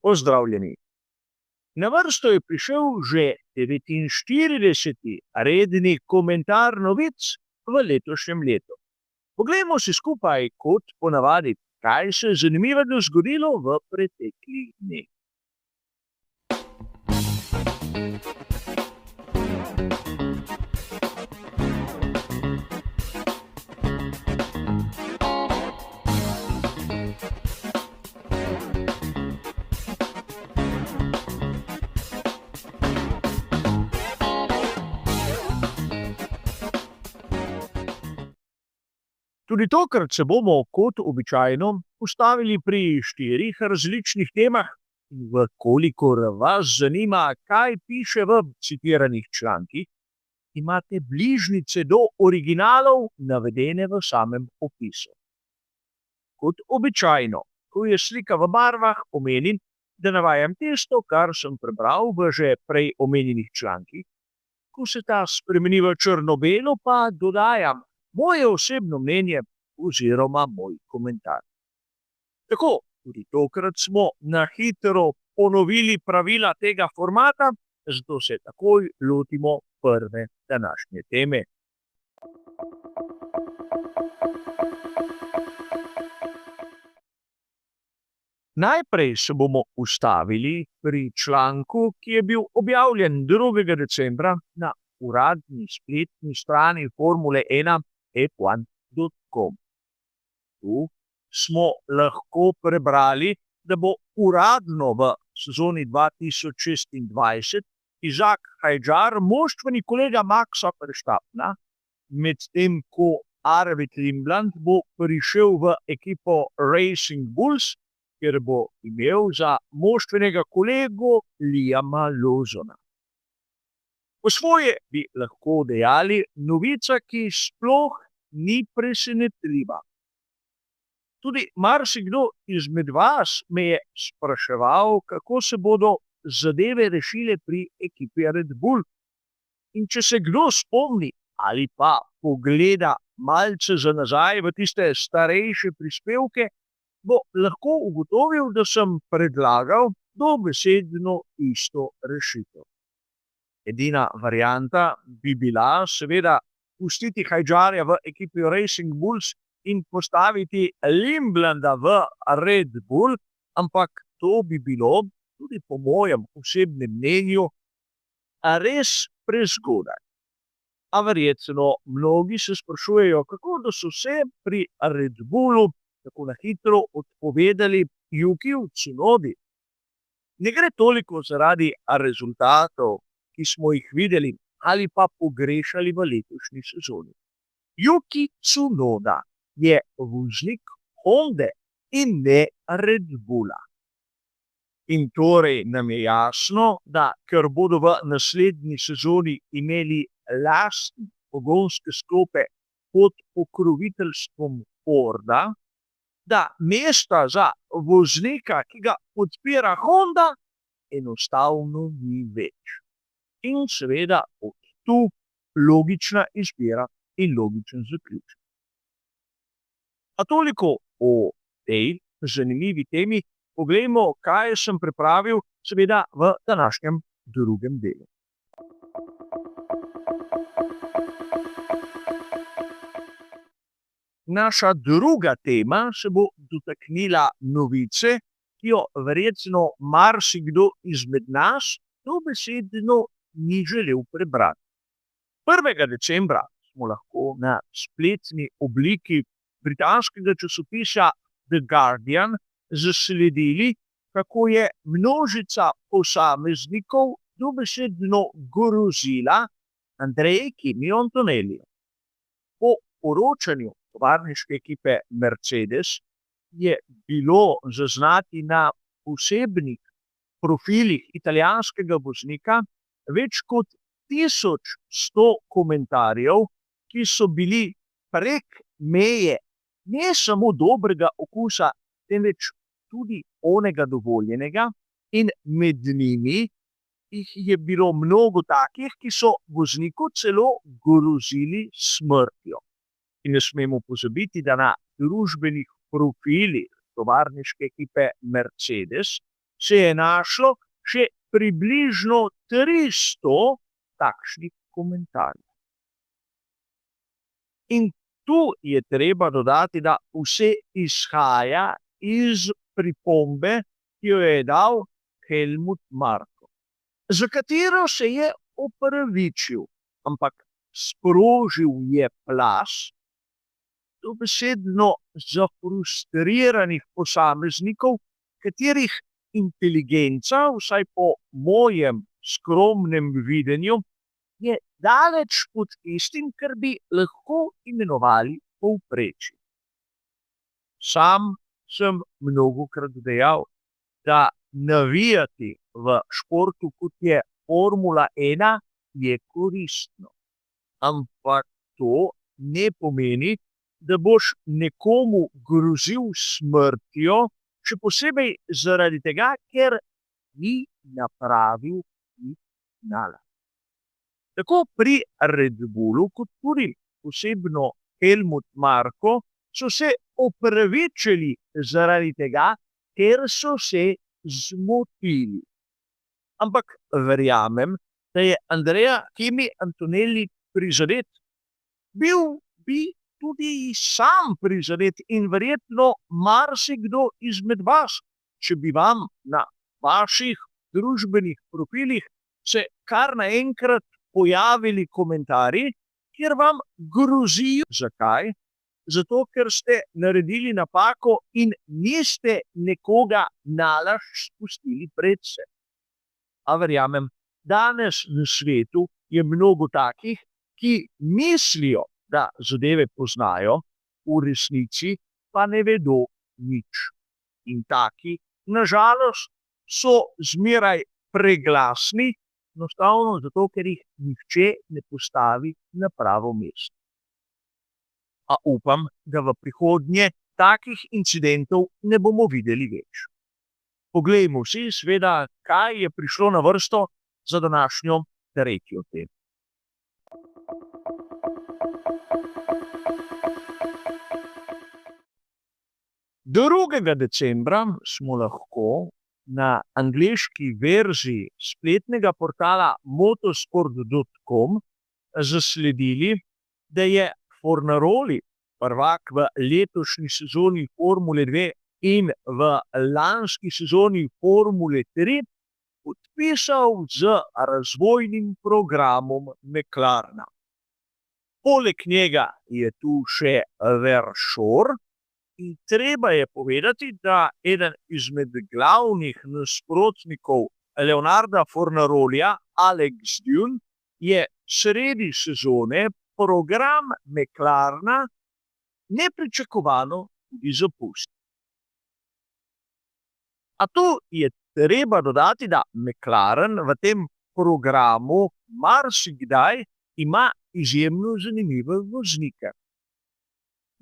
Pozdravljeni. Na vrsto je prišel že 49. redni komentar novic v letošnjem letu. Poglejmo si skupaj, kot ponavadi, kaj se je zanimivega zgodilo v preteklih dneh. Tudi tokrat se bomo, kot običajno, ustavili pri 4 različnih temah. V kolikor vas zanima, kaj piše v citiranih člankih, imate bližnjice do originalov navedene v samem opisu. Kot običajno, ko je slika v barvah, omenim, da navajam tisto, kar sem prebral v že prej omenjenih člankih. Ko se ta spremeni v črno-belo, pa dodajam moje osebno mnenje oziroma moj komentar. Tako, tudi tokrat smo na hitro ponovili pravila tega formata, zato se takoj lotimo prve današnje teme. Najprej se bomo ustavili pri članku, ki je bil objavljen 2. decembra na uradni spletni strani Formule 1 f1.com. Tu smo lahko prebrali, da bo uradno v sezoni 2026 Izak Hadjar moštveni kolega Maxa Verstappena, medtem ko Arvid Lindland bo prišel v ekipo Racing Bulls, kjer bo imel za moštvenega kolego Liama Lawsona. Po svoje bi lahko dejali novica, ki sploh ni presenetljiva. Tudi marsikdo izmed vas me je spraševal, kako se bodo zadeve rešile pri ekipi Red Bull. In če se kdo spomni ali pa pogleda malce za nazaj v tiste starejše prispevke, bo lahko ugotovil, da sem predlagal dobesedno isto rešitev. Edina varianta bi bila seveda pustiti Hadjarja v ekipi Racing Bulls in postaviti Lindlanda v Red Bull, ampak to bi bilo, tudi po mojem osebnem mnenju, res prezgodaj. A verjetno mnogi se sprašujejo, kako da so se pri Red Bullu tako na hitro odpovedali Yukiju Tsunodi. Ne gre toliko zaradi rezultatov, ki smo jih videli ali pa pogrešali v letošnji sezoni. Yuki Tsunoda je voznik Honde in ne Red Bulla. In torej nam je jasno, da ker bodo v naslednji sezoni imeli lastne pogonske sklope pod pokroviteljstvom Forda, da mesta za voznika, ki ga podpira Honda, enostavno ni več. In seveda od tu logična izbira in logičen zaključek. A toliko o tej zanimivi temi. Poglejmo, kaj sem pripravil seveda v današnjem drugem delu. Naša druga tema se bo dotaknila novice, ki jo verjetno marsikdo izmed nas dobesedno ni želel prebrati. 1. decembra smo lahko na spletni obliki britanskega časopisa The Guardian zasledili, kako je množica posameznikov dobesedno grozila Andreji Kimi Antonelliju. Po poročanju tovarniške ekipe Mercedes je bilo zaznati na posebnih profilih italijanskega voznika več kot 1100 komentarjev, ki so bili prek meje ne samo dobrega okusa, temveč tudi onega dovoljenega, in med njimi jih je bilo mnogo takih, ki so vozniku celo grozili smrtjo. In ne smemo pozabiti, da na družbenih profilih tovarniške ekipe Mercedes se je našlo še približno 300 takšnih komentarjev. In tu je treba dodati, da vse izhaja iz pripombe, ki jo je dal Helmut Marko, za katero se je opravičil, ampak sprožil je plaz dobesedno zafrustriranih posameznikov, katerih inteligenca, vsaj po mojem skromnem videnju, je daleč pod tistim, kar bi lahko imenovali povprečje. Sam sem mnogokrat dejal, da navijati v športu, kot je Formula 1, je koristno. Ampak to ne pomeni, da boš nekomu grozil s smrtjo, še posebej zaradi tega, ker ni napravil nič nalaga. Tako pri Red Bullu, kot tudi posebno Helmut Marko, so se opravičili zaradi tega, ker so se zmotili. Ampak verjamem, da je Andrea Kimi Antonelli prizadet. Bil bi tudi sam prizadet in verjetno marsikdo izmed vas, če bi vam na vaših družbenih profilih se kar naenkrat pojavili komentarji, kjer vam grozijo. Zakaj? Zato, ker ste naredili napako in niste nekoga nalašč spustili pred se. A verjamem, danes na svetu je mnogo takih, ki mislijo, da zadeve poznajo, v resnici pa ne vedo nič. In taki, na žalost, so zmeraj preglasni, enostavno zato, ker jih nihče ne postavi na pravo mesto. A upam, da v prihodnje takih incidentov ne bomo videli več. Poglejmo si, seveda, kaj je prišlo na vrsto za današnjo tretjo temo. Drugega decembra smo lahko na angleški verziji spletnega portala motorsport.com zasledili, da je Fornaroli, prvak v letošnji sezoni Formule 2 in v lanski sezoni Formule 3, podpisal z razvojnim programom McLarena. Poleg njega je tu še Verschoor in treba je povedati, da eden izmed glavnih nasprotnikov Leonarda Fornarolija, Alex Dune, je sredi sezone program McLarena nepričakovano tudi zapustil. A tu je treba dodati, da McLaren v tem programu marsikdaj ima izjemno zanimive voznike.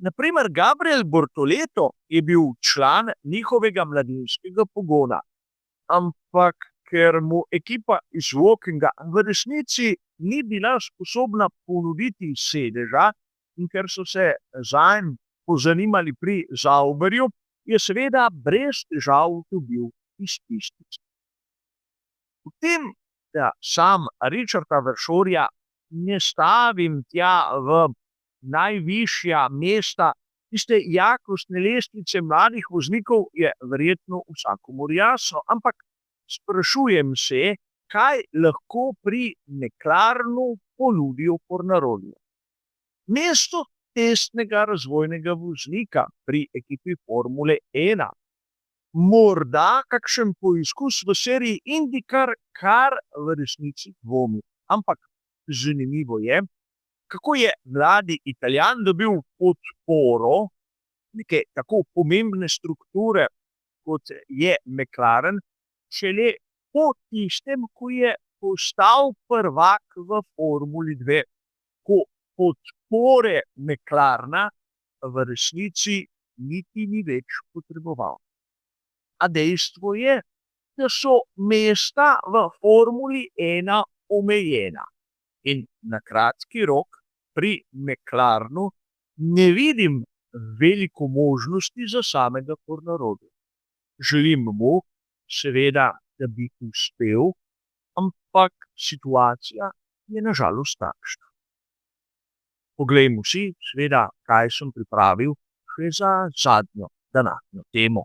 Na primer, Gabriel Bortoleto je bil član njihovega mladinskega pogona, ampak ker mu ekipa iz Wokinga v resnici ni bila sposobna ponuditi sedeža in ker so se zanj pozanimali pri Sauberju, je seveda brez težav dobil izpisnico. Potem, da sam Richarda Verschoorja ne stavim tja v najvišja mesta tiste jakostne lestvice mladih voznikov, je verjetno vsakomur jasno, ampak sprašujem se, kaj lahko pri McLarenu ponudijo Fornaroliju. Mesto testnega razvojnega voznika pri ekipi Formule 1. Morda kakšen poizkus v seriji IndyCar, kar v resnici dvomim. Ampak zanimivo je, kako je mladi Italijan dobil podporo neke tako pomembne strukture, kot je McLaren, šele po tistem, ko je postal prvak v Formuli 2, ko podpore McLarena v resnici niti ni več potreboval. A dejstvo je, da so mesta v Formuli 1 omejena. In na kratki rok pri McLarenu ne vidim veliko možnosti za samega Fornarolija. Želim mu seveda, da bi uspel, ampak situacija je na žalost takšna. Poglejmo si, seveda, kaj sem pripravil še za zadnjo današnjo temo.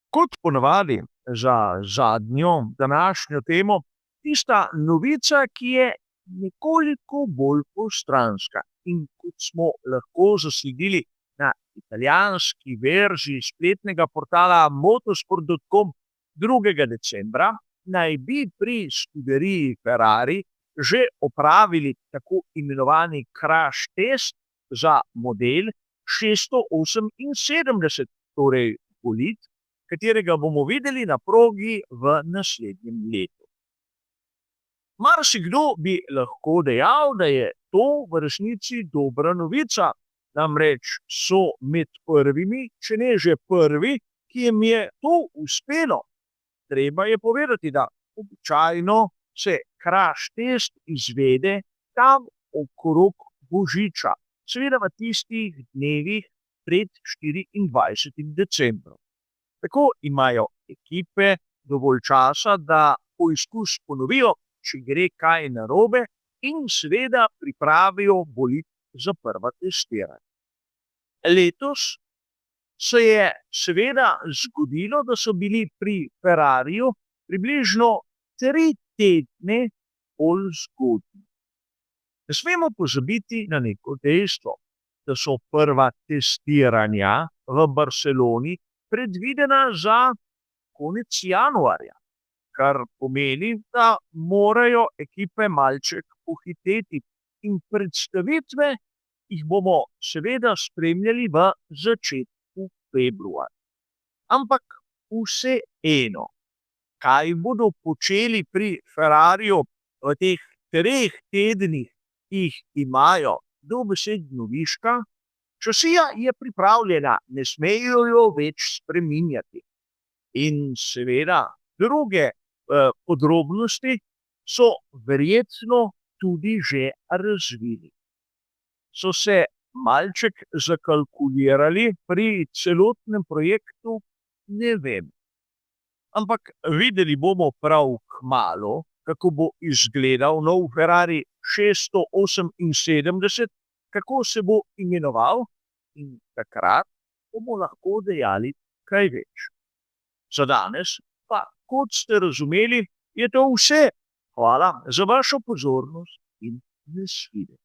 Kot ponavadi za zadnjo današnjo temo, tista novica, ki je nekoliko bolj postranska. In kot smo lahko zasledili na italijanski verziji spletnega portala motosport.com 2. decembra, naj bi pri scuderiji Ferrari že opravili tako imenovani crash test za model 678, torej bolid, katerega bomo videli na progi v naslednjem letu. Marsikdo bi lahko dejal, da je to v resnici dobra novica, namreč so med prvimi, če ne že prvi, ki jim je to uspelo. Treba je povedati, da običajno se crash test izvede tam okrog Božiča, seveda v tistih dnevih pred 24. decembrom. Tako imajo ekipe dovolj časa, da poizkus ponovijo, če gre kaj narobe, in seveda pripravijo bolid za prva testiranja. Letos se je seveda zgodilo, da so bili pri Ferrariju približno 3 tedne bolj zgodnji. Ne smemo pozabiti na neko dejstvo, da so prva testiranja v Barceloni predvidena za konec januarja, kar pomeni, da morajo ekipe malček pohiteti in predstavitve jih bomo seveda spremljali v začetku februarja. Ampak vseeno, kaj bodo počeli pri Ferrariju v teh 3 tednih, ki jih imajo dobesedno viška? Šasija je pripravljena, ne smejo jo več spreminjati. In seveda druge podrobnosti so verjetno tudi že razvili. So se malček zakalkulirali pri celotnem projektu? Ne vem. Ampak videli bomo prav kmalu, kako bo izgledal nov Ferrari 678, kako se bo imenoval, in takrat bomo lahko dejali kaj več. Za danes pa, kot ste razumeli, je to vse. Hvala za vašo pozornost in nasvidenje.